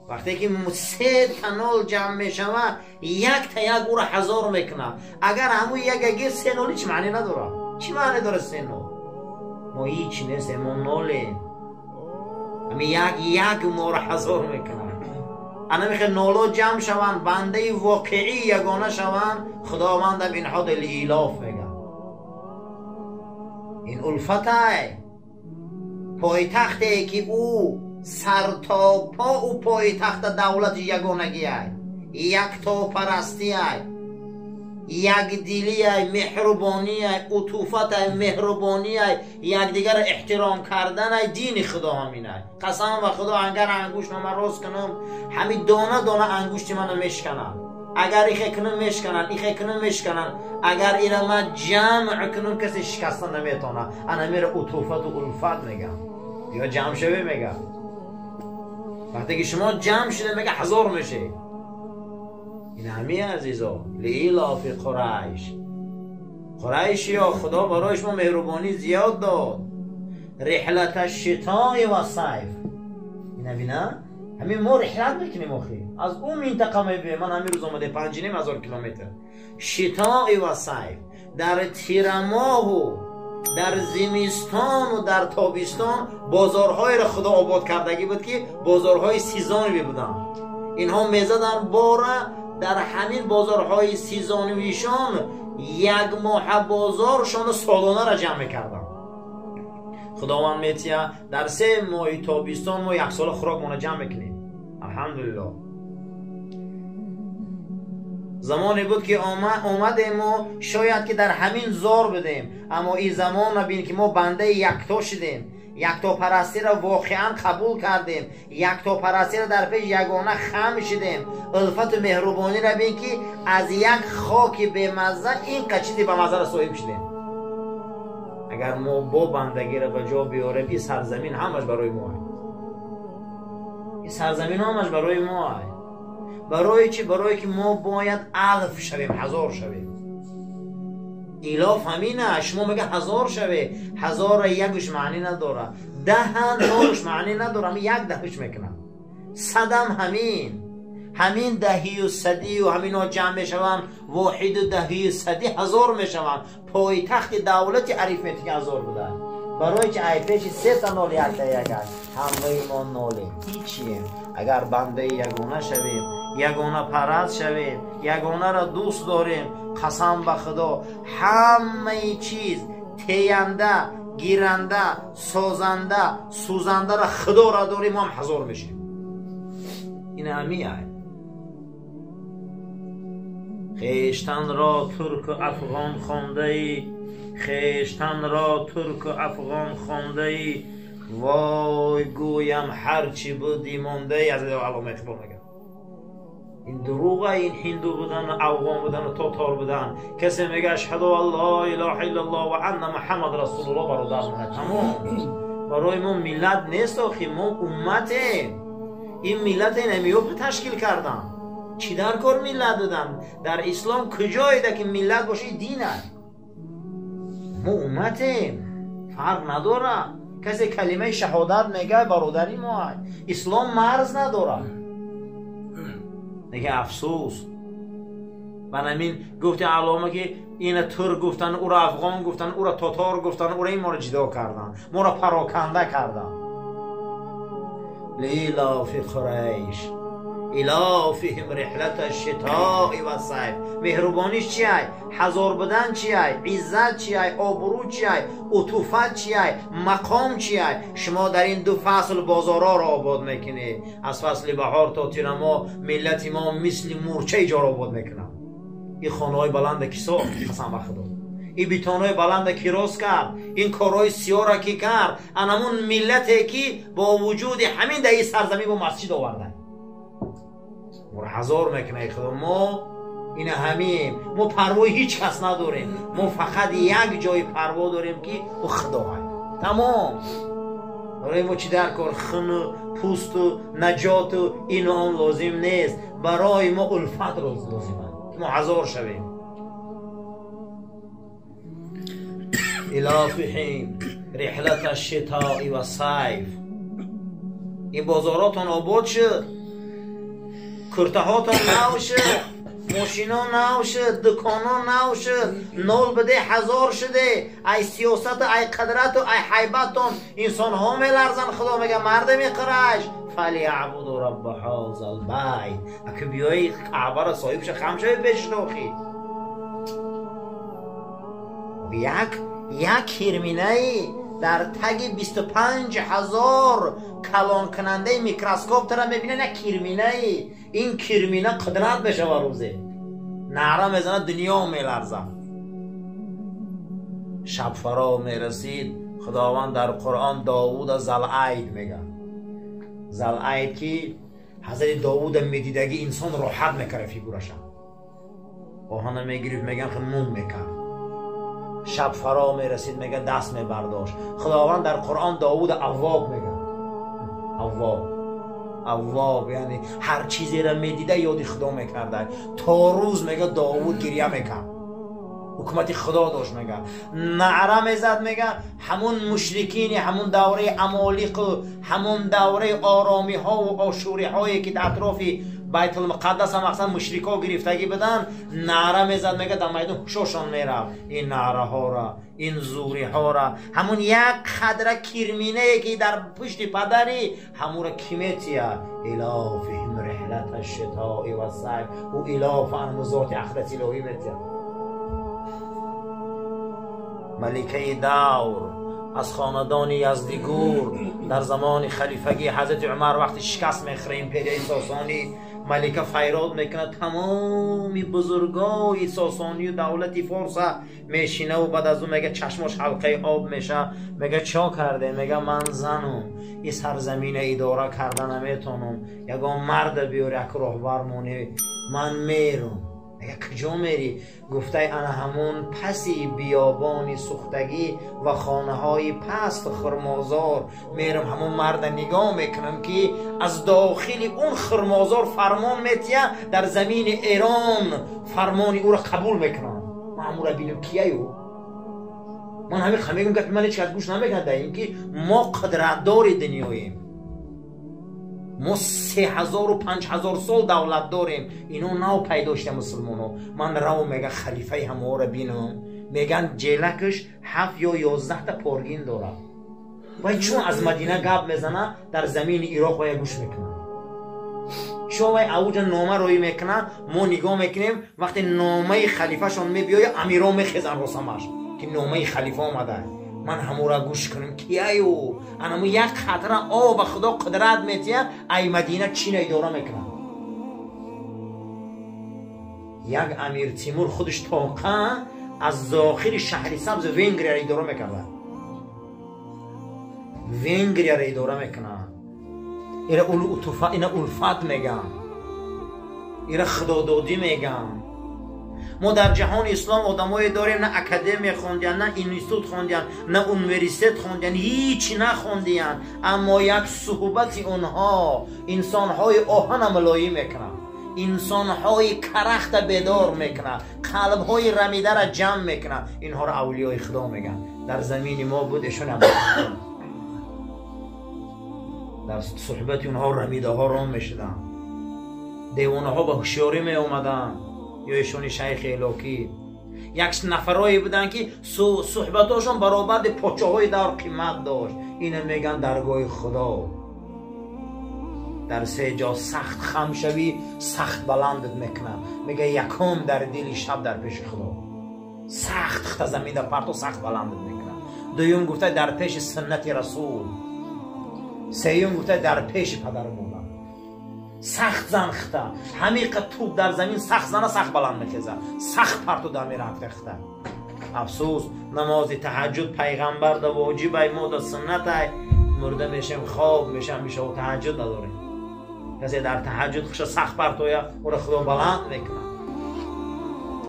وقتی که 3 تا 0 جمع میشوه 1 تا 1 او را 1000 میکنه. اگر همون 1 اگه 3 0 هیچ معنی نداره. چی معنی داره 3 0؟ ما هیچ نیست، ما 0. همین 1 ما را 1000 میکنه. انا میخواد 0 جمع شوند بنده واقعی یگانه شوند. خداوند به اینها دل ایلاف میگه. این الفته پایتختی که او سر تا پا او پایتخت دولت یگانگی ای، یک تا پرستی ای، یک دیلی ای، مهربانی ای، عطوفت ای، مهربانی ای، یک دیگر احترام کردن ای، دین خدا همین ای. قسم و خدا اگر انگوش من راست کنم همین دانه دانه انگوشت منو میشکنن. اگر ایخه کنم میشکنن، ایخه کنم میشکنن. اگر اینا من جمع کنم کسی شکستن نمیتونه. انا میره عطوفت و الفت میگم یا جمع شوی میگم. وقتی که شما جمع شده میگه 1000 میشه. این همه عزیزا لیلاف قریش. قریش یا خدا برایش ما مهربانی زیاد داد. رحلت الشتاء و صیف. این همینه همین ما رحلت میکنیم آخی از اون منطقه میبینیم. من همین روز آمده 5000 کیلومتر شتاء و صیف. در تیرماه و در زمستان و در تابستان بازارهای را خدا آباد کردگی بود که بازارهای سیزانی بودن. اینها میزدن باره در همین بازارهای سیزانویشان 1 ماه بازارشان سالانه را جمع کردن. خداوند میتیه در 3 ماه تابستان ما 1 سال خوراک مونه جمع میکنیم. الحمدلله. زمانی بود که آمدیم ما شاید که در همین زار بدیم، اما این زمان نبین که ما بنده یکتا شدیم. یکتا پرستی را واقعا قبول کردیم. یکتا پرستی را در پیش یگانه خم شدیم. الفت و مهربانی را بین که از یک خاک به مزه این قچیدی به مزه را صاحب شدیم. اگر ما با بندگی را به جا بیاریم این سرزمین همش برای ما. این سرزمین همش برای ما. برای چی؟ برای که ما باید 1000 شویم، 1000 شویم. ایلاف همینه. شما میگه 1000 شوی، 1000 یکش معنی نداره، 10 معنی نداره، 1 دهش میکنم. صدم همین دهی و صدی و همینا جمع میشوند، واحد و دهی و صدی 1000 میشوند. پایتخت دولت عریفمتیک 1000 بودن. برای که ای پیش 3 تا 0 1 تا 1 همه ما 0 هیچیم. اگر بنده یگانه شویم، یگانه پرست شویم، یگانه را دوست داریم، قسم به خدا همه چیز تینده، گیرنده، سازنده، سوزنده را خدا را داریم، هم 1000 میشیم. این همیه. خیشتن را ترک و افغان خونده ای، خیشتن را ترک و افغان خونده ای، وای گویم هرچی بودی مانده ای. از علامه اقبال میگه این دروغه. این هندو بودن، افغان بودن و تاتار بودن. کسی میگه اشهد ان لا اله الا الله و ان محمد رسول الله، برادر من تمام. برای ما ملت نیست آخی، ما امتیم. این ملت این امیوب تشکیل کردن. چی در کار ملت دادن؟ در اسلام کجایی ده که ملت باشه دینه؟ ما امتیم، فرق نداره. کسی کلمه شهادت میگه برادری ما. اسلام مرز نداره. نگه افسوس. بنامین گفته علامه که این ترک گفتن، او را افغان گفتن، او را تاتار گفتن، او را این ما را جدا کردن، ما را پراکنده کردن. لیلاف قریش الافهم رحلت الشتاء و صیف. مهربانیش چی ای؟ 1000 بدن چی ای؟ عزت چی ای؟ آبرو چی ای؟ عطوفت چی ای؟ مقام چی ای؟ شما در این 2 فصل بازارها را آباد میکنی. از فصل بهار تا تیرما ملت ما مثل مورچه ایجا را آباد میکنن. این خانه های بلند کی ساخت؟ قسم به خدا. این بیتان های بلند کی راست کرد؟ این کارهای سیاه را کی کرد؟ انمون ملتی که با وجود همین در این سرزمین با مسجد آوردن. ما 1000 میکنه خدا. ما این همیم. ما پروای هیچ کس نداریم. ما فقط یک جای پروا داریم که او خدا های. تمام. برای ما چی در کار؟ خن و پوست و نجات و این و آن لازم نیست. برای ما الفت لازمه ما 1000 شویم. الافهم رحلت الشتاء و صیف. این بازاراتون آباد شد. کرته هاتون نو شد، ماشینا نو شد، دکانا نو شد، نول بده 1000 شده. ای سیاست و ای قدرت و ای حیبتون انسان ها میلرزن. خدا میگه مرد میقرش فلیعبدوا رب هذا البیت. اگه بیایی کعبه را صاحب شه خم شوی بشناخی. یک کرمینه در تگ 25000 کلان کننده میکروسکوپ تر میبینه. نه کرمینه این کرمینه قدرت بشه و روزه نعره میزنه دنیا میلرزه. شب فرا میرسید خداوند در قرآن داوود زلعید میگه. زلعید که حضرت داوود میدیدگی انسان راحت میکره فیگورش. آهانه میگریف میگن که نوم میکن. شب فرا میرسید میگه دست میبرداشت. خداوند در قرآن داوود اواب میگه. اواب یعنی هر چیزی را میدیده یادی خدا میکرده. تا روز میگه داوود گریه میکن. حکومت خدا داشت میگه. نعره میزد میگه همون مشرکین همون دوره عمالق و همون دوره آرامی ها و آشوری هایی که در اطراف بیت المقدس هم اصلا مشرکا گرفتگی بدن، نعره میزد میگه در میدان شوشان میره. این نعره ها را این زوری ها را همون یک خدره کرمینه که در پشت پدری همون را کمیتیه الا فهم رحلت الشتاء و الصيف و الا فانموزات اخرت الهی میتیه. ملکه دور از خاندان یزدگور در زمان خلیفگی حضرت عمر وقتی شکست میخوره امپریای ساسانی، ملکه فریاد میکنه تمامی بزرگای ساسانی و دولتی فارس میشینه و بعد از اون میگه چشمش حلقه آب میشه. میگه چا کرده؟ میگه من زنم این سرزمین اداره کردن نمیتونم. یگان مرد بیار یک راهبر مونه من میرم. میگه کجا میری؟ گفته انا همون پسی بیابانی سوختگی و خانه های پست خرمازار میرم. همون مرد نگاه میکنم که از داخل اون خرمازار فرمان میتیه در زمین ایران فرمانی او را قبول میکنم. من همون را بینم کیه او؟ من همین خمیگم که من هیچ کس گوش نمیکنده. این که ما قدرتدار دنیاییم. ما 3000 و 5000 سال دولت داریم. اینو نو پیدا شده مسلمانو. من رو میگه خلیفه همه را بینم میگن جیلکش 7 یا 11 تا پارگین داره. و چون از مدینه گپ میزنه در زمین عراق باید گوش میکنه. چون وای اوجا نامه روی میکنه ما نگاه میکنیم وقتی نامه خلیفه شون میبیای امیران میخیزن رسمش که نامه خلیفه آمده. من همو را گوش کنم کیه او؟ انمو یک خطره آب خدا قدرت میتیه ای مدینه چین اداره میکنه. یک امیر تیمور خودش طاقه از داخل شهر سبز ونگریا را اداره میکنه. ونگریا را اداره میکنه. اینا الفت میگن. اینا خدادادی میگن. ما در جهان اسلام آدمایی داریم نه اکادمی خوندن، نه اینستیتوت خوندن، نه یونیورسیته خوندن، هیچی نخوندن، اما یک صحبت اونها انسانهای آهن ملایم میکنن، انسانهای کرخت بیدار میکنن، قلبهای رمیده را جمع میکنن. اینها را اولیای خدا میگن. در زمین ما بود ایشون هم در صحبت اونها رمیده ها رام میشدن. دیوانه ها به هوشیاری می اومدن. یا ایشون شیخ الهی یک نفرایی بودن که صحبتاشون برابر پادشاهای دور قیمت داشت. اینو میگن درگاه خدا. در سه جا سخت خم شوی سخت بلندت میکنه. میگه یکم در دل شب در پیش خدا سخت خط زمین در پرتو سخت بلندت میکنه. دویم گفته در پیش سنت رسول. سوم گفته در پیش پدر مادر. سخت زن خطه همیقه توپ در زمین سخت زنه سخت بلند میخیزه سخت پرتو در میره خطه. افسوس نماز تهجد پیغمبر دا واجب ما دا سنت های مرده میشیم خواب میشیم میشه و تهجد نداریم. کسی در تهجد خوش سخت پرتویا او را خدا بلند میکنه.